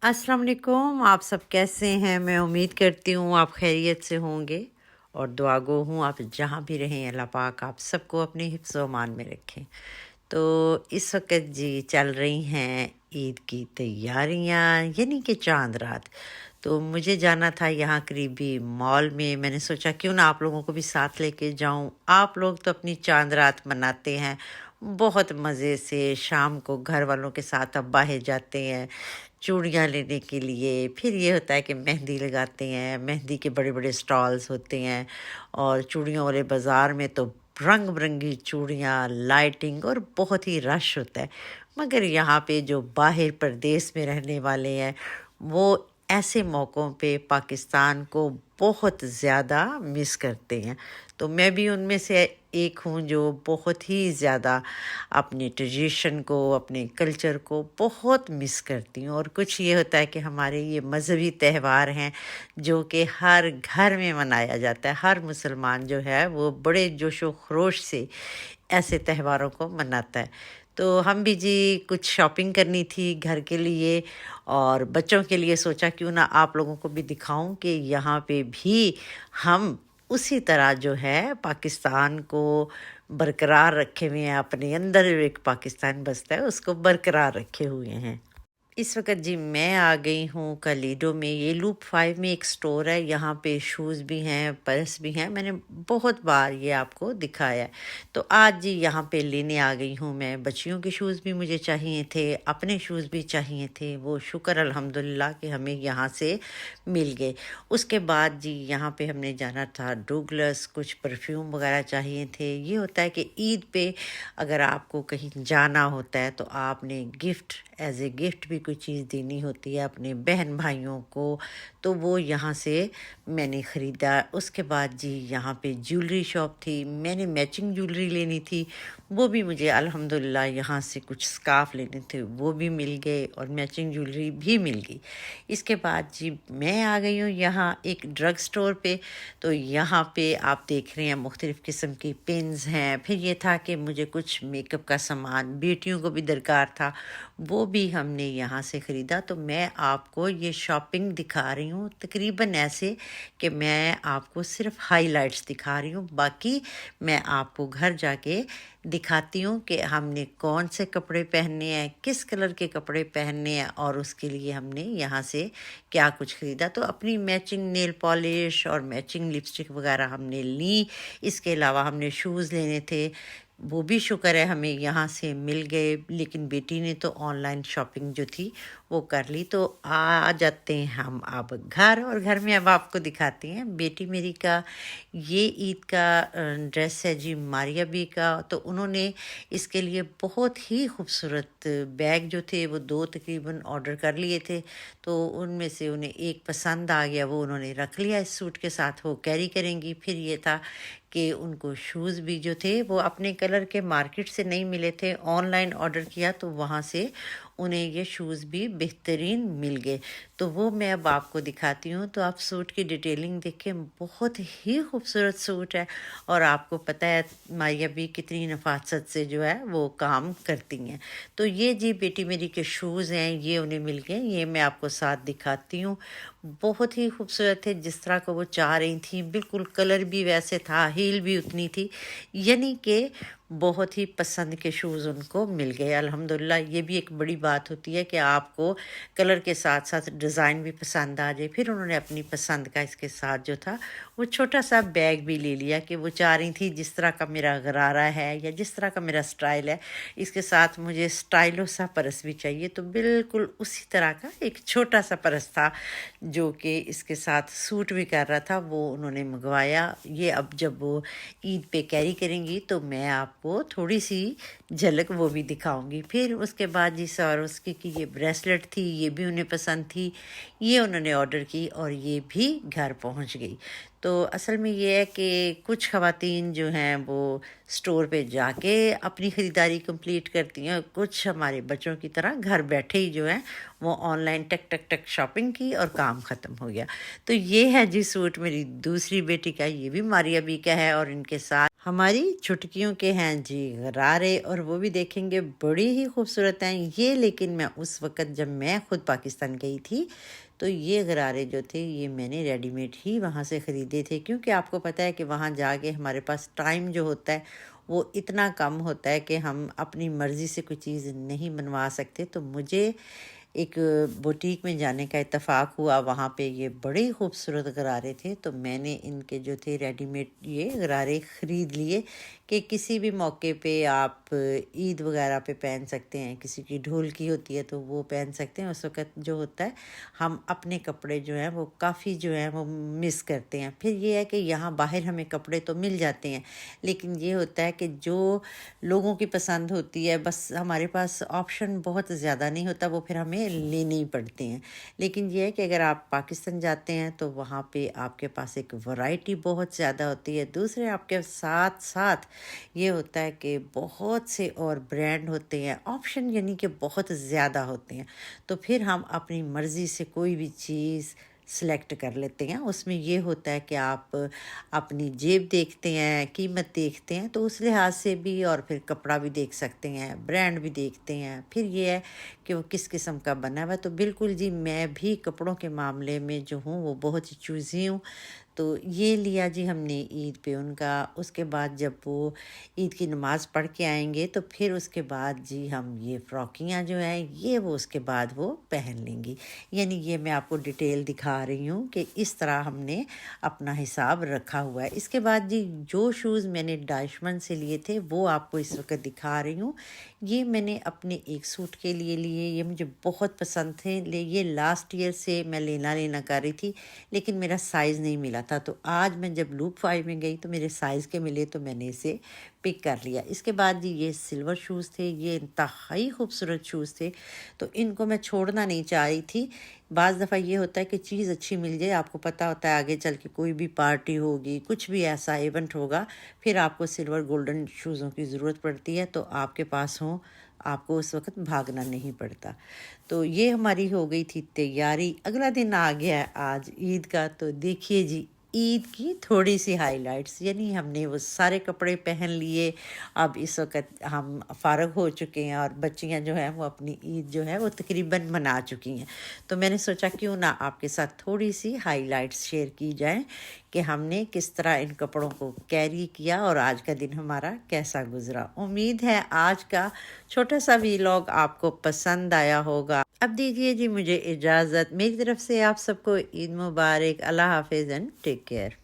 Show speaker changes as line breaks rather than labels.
अस्सलाम वालेकुम। आप सब कैसे हैं? मैं उम्मीद करती हूँ आप खैरियत से होंगे और दुआगो हूँ आप जहाँ भी रहें अल्लाह पाक आप सबको अपने हिफ्ज़ व अमान में रखें। तो इस वक्त जी चल रही हैं ईद की तैयारियाँ यानी कि चांद रात। तो मुझे जाना था यहाँ करीबी मॉल में। मैंने सोचा क्यों ना आप लोगों को भी साथ लेके जाऊँ। आप लोग तो अपनी चांद रात मनाते हैं बहुत मज़े से। शाम को घर वालों के साथ अब बाहर जाते हैं चूड़ियाँ लेने के लिए। फिर ये होता है कि मेहंदी लगाते हैं, मेहंदी के बड़े बड़े स्टॉल्स होते हैं और चूड़ियों वाले बाज़ार में तो रंग बिरंगी चूड़ियाँ, लाइटिंग और बहुत ही रश होता है। मगर यहाँ पे जो बाहर प्रदेश में रहने वाले हैं वो ऐसे मौक़ों पे पाकिस्तान को बहुत ज़्यादा मिस करते हैं। तो मैं भी उनमें से एक हूँ जो बहुत ही ज़्यादा अपनी ट्रेडिशन को, अपने कल्चर को बहुत मिस करती हूँ। और कुछ ये होता है कि हमारे ये मज़हबी त्यौहार हैं जो कि हर घर में मनाया जाता है। हर मुसलमान जो है वो बड़े जोश व खरोश से ऐसे त्योहारों को मनाता है। तो हम भी जी कुछ शॉपिंग करनी थी घर के लिए और बच्चों के लिए सोचा क्यों ना आप लोगों को भी दिखाऊं कि यहाँ पे भी हम उसी तरह जो है पाकिस्तान को बरकरार रखे हुए हैं। अपने अंदर जो एक पाकिस्तान बसता है उसको बरकरार रखे हुए हैं। इस वक्त जी मैं आ गई हूँ कलीडो में। ये लूप 5 में एक स्टोर है। यहाँ पे शूज़ भी हैं, पर्स भी हैं। मैंने बहुत बार ये आपको दिखाया है। तो आज जी यहाँ पे लेने आ गई हूँ मैं। बच्चियों के शूज़ भी मुझे चाहिए थे, अपने शूज़ भी चाहिए थे। वो शुक्र अल्हम्दुलिल्लाह कि हमें यहाँ से मिल गए। उसके बाद जी यहाँ पे हमने जाना था डुगलस। कुछ परफ्यूम वगैरह चाहिए थे। ये होता है कि ईद पे अगर आपको कहीं जाना होता है तो आपने गिफ्ट एज ए गिफ्ट भी कोई चीज़ देनी होती है अपने बहन भाइयों को। तो वो यहाँ से मैंने ख़रीदा। उसके बाद जी यहाँ पे ज्वेलरी शॉप थी। मैंने मैचिंग ज्वेलरी लेनी थी, वो भी मुझे अल्हम्दुलिल्लाह यहाँ से कुछ स्कार्फ़ लेने थे वो भी मिल गए और मैचिंग ज्वेलरी भी मिल गई। इसके बाद जी मैं आ गई हूँ यहाँ एक ड्रग स्टोर पे। तो यहाँ पे आप देख रहे हैं मुख्तलिफ़ किस्म की पेन्स हैं। फिर ये था कि मुझे कुछ मेकअप का सामान बेटियों को भी दरकार था, वो भी हमने यहाँ से ख़रीदा। तो मैं आपको ये शॉपिंग दिखा रही हूँ तकरीबन ऐसे कि मैं आपको सिर्फ हाइलाइट्स दिखा रही हूँ। बाकी मैं आपको घर जाके दिखाती हूँ कि हमने कौन से कपड़े पहनने हैं, किस कलर के कपड़े पहनने हैं और उसके लिए हमने यहाँ से क्या कुछ ख़रीदा। तो अपनी मैचिंग नेल पॉलिश और मैचिंग लिपस्टिक वगैरह हमने ली। इसके अलावा हमने शूज़ लेने थे, वो भी शुक्र है हमें यहाँ से मिल गए। लेकिन बेटी ने तो ऑनलाइन शॉपिंग जो थी वो कर ली। तो आ जाते हैं हम अब घर और घर में अब आपको दिखाती हैं बेटी मेरी का ये ईद का ड्रेस है जी मारिया बी का। तो उन्होंने इसके लिए बहुत ही खूबसूरत बैग जो थे वो 2 तकरीबन ऑर्डर कर लिए थे। तो उनमें से उन्हें एक पसंद आ गया, वो उन्होंने रख लिया इस सूट के साथ, वो कैरी करेंगी। फिर ये था कि उनको शूज़ भी जो थे वो अपने कलर के मार्केट से नहीं मिले थे, ऑनलाइन ऑर्डर किया तो वहाँ से उन्हें ये शूज़ भी बेहतरीन मिल गए। तो वो मैं अब आपको दिखाती हूँ। तो आप सूट की डिटेलिंग देखें, बहुत ही खूबसूरत सूट है और आपको पता है मारिया भी कितनी नफासत से जो है वो काम करती हैं। तो ये जी बेटी मेरी के शूज़ हैं, ये उन्हें मिल गए। ये मैं आपको साथ दिखाती हूँ। बहुत ही खूबसूरत थे जिस तरह को वो चाह रही थी, बिल्कुल कलर भी वैसे था, हील भी उतनी थी, यानी कि बहुत ही पसंद के शूज़ उनको मिल गए अल्हम्दुलिल्लाह। ये भी एक बड़ी बात होती है कि आपको कलर के साथ साथ डिज़ाइन भी पसंद आ जाए। फिर उन्होंने अपनी पसंद का इसके साथ जो था वो छोटा सा बैग भी ले लिया कि वो चाह रही थी जिस तरह का मेरा गरारा है या जिस तरह का मेरा स्टाइल है इसके साथ मुझे स्टाइलो सा पर्स भी चाहिए। तो बिल्कुल उसी तरह का एक छोटा सा पर्स था जो कि इसके साथ सूट भी कर रहा था, वो उन्होंने मंगवाया। ये अब जब वो ईद पे कैरी करेंगी तो मैं आपको थोड़ी सी झलक वो भी दिखाऊंगी। फिर उसके बाद जी सवारोस्की की ये ब्रेसलेट थी, ये भी उन्हें पसंद थी, ये उन्होंने ऑर्डर की और ये भी घर पहुंच गई। تو اصل میں یہ ہے کہ کچھ خواتین جو ہیں وہ اسٹور پہ جا کے اپنی خریداری کمپلیٹ کرتی ہیں، اور کچھ ہمارے بچوں کی طرح گھر بیٹھے ہی جو ہیں وہ on line tick tick tick shopping کی اور کام ختم ہو گیا۔ تو یہ ہے جی سوٹ میری دوسری بیٹی کا، یہ بھی ماریا بی کا ہے، اور ان کے ساتھ ہماری چھٹکیوں کے ہیں جی غرارے، اور وہ بھی دیکھیں گے بڑی ہی خوبصورت ہیں یہ۔ لیکن میں اس وقت جب میں خود پاکستان گئی تھی تو یہ غرارے جو تھے یہ میں نے ریڈی میڈ ہی وہاں سے خریدے تھے، کیونکہ آپ کو پتہ ہے کہ وہاں جا کے ہمارے پاس ٹائم جو ہوتا ہے وہ اتنا کم ہوتا ہے کہ ہم اپنی مرضی سے کوئی چیز نہیں بنوا سکتے۔ تو مجھے ایک بوٹیک میں جانے کا اتفاق ہوا، وہاں پہ یہ بڑے خوبصورت غرارے تھے، تو میں نے ان کے جو تھے ریڈی میڈ یہ غرارے خرید لیے کہ کسی بھی موقع پہ آپ عید وغیرہ پہ پہن سکتے ہیں، کسی کی ڈھول کی ہوتی ہے تو وہ پہن سکتے ہیں۔ اس وقت جو ہوتا ہے ہم اپنے کپڑے جو ہیں وہ کافی جو ہیں وہ مس کرتے ہیں۔ پھر یہ ہے کہ یہاں باہر ہمیں کپڑے تو مل جاتے ہیں، لیکن یہ ہوتا ہے کہ جو لوگوں کی پسند ہوتی ہے بس ہمارے پاس آپشن بہت زیادہ نہیں ہوتا، وہ پھر ہمیں لینے ہی پڑتے ہیں۔ لیکن یہ ہے کہ اگر آپ پاکستان جاتے ہیں تو وہاں پہ آپ کے پاس ایک ورائٹی بہت زیادہ ہوتی ہے، دوسرے آپ کے ساتھ ساتھ یہ ہوتا ہے کہ بہت سے اور برانڈ ہوتے ہیں، آپشن یعنی کہ بہت زیادہ ہوتے ہیں، تو پھر ہم اپنی مرضی سے کوئی بھی چیز سلیکٹ کر لیتے ہیں۔ اس میں یہ ہوتا ہے کہ آپ اپنی جیب دیکھتے ہیں، قیمت دیکھتے ہیں، تو اس لحاظ سے بھی، اور پھر کپڑا بھی دیکھ سکتے ہیں، برانڈ بھی دیکھتے ہیں، پھر یہ ہے کہ وہ کس قسم کا بنا ہوا ہے۔ تو بالکل جی میں بھی کپڑوں کے معاملے میں جو ہوں وہ بہت ہی چوزی ہوں۔ تو یہ لیا جی ہم نے عید پہ ان کا، اس کے بعد جب وہ عید کی نماز پڑھ کے آئیں گے تو پھر اس کے بعد جی ہم یہ فراکیاں جو ہیں یہ وہ اس کے بعد وہ پہن لیں گی۔ یعنی یہ میں آپ کو ڈیٹیل دکھا رہی ہوں کہ اس طرح ہم نے اپنا حساب رکھا ہوا ہے۔ اس کے بعد جی جو شوز میں نے ڈائشمن سے لیے تھے وہ آپ کو اس وقت دکھا رہی ہوں۔ یہ میں نے اپنے ایک سوٹ کے لیے لیے، یہ مجھے بہت پسند تھے، یہ لاسٹ ایئر سے میں لینا کر رہی تھی لیکن میرا سائز نہیں ملا تھا، تو آج میں جب لوپ 5 میں گئی تو میرے سائز کے ملے تو میں نے اسے پک کر لیا۔ اس کے بعد جی یہ سلور شوز تھے، یہ انتہائی خوبصورت شوز تھے، تو ان کو میں چھوڑنا نہیں چاہ رہی تھی۔ بعض دفعہ یہ ہوتا ہے کہ چیز اچھی مل جائے، آپ کو پتہ ہوتا ہے آگے چل کے کوئی بھی پارٹی ہوگی، کچھ بھی ایسا ایونٹ ہوگا، پھر آپ کو سلور گولڈن شوزوں کی ضرورت پڑتی ہے، تو آپ کے پاس ہوں، آپ کو اس وقت بھاگنا نہیں پڑتا۔ تو یہ ہماری ہو گئی تھی تیاری۔ اگلا دن آ گیا ہے آج عید کا، تو دیکھیے جی عید کی تھوڑی سی ہائی لائٹس، یعنی ہم نے وہ سارے کپڑے پہن لیے، اب اس وقت ہم فارغ ہو چکے ہیں، اور بچیاں جو ہیں وہ اپنی عید جو ہے وہ تقریباً منا چکی ہیں۔ تو میں نے سوچا کیوں نہ آپ کے ساتھ تھوڑی سی ہائی لائٹس شیئر کی جائیں کہ ہم نے کس طرح ان کپڑوں کو کیری کیا اور آج کا دن ہمارا کیسا گزرا۔ امید ہے آج کا چھوٹا سا ویلاگ آپ کو پسند آیا ہوگا۔ اب دیجیے جی مجھے اجازت، میری طرف سے آپ سب کو عید مبارک، اللہ حافظ اینڈ ٹیک کیئر۔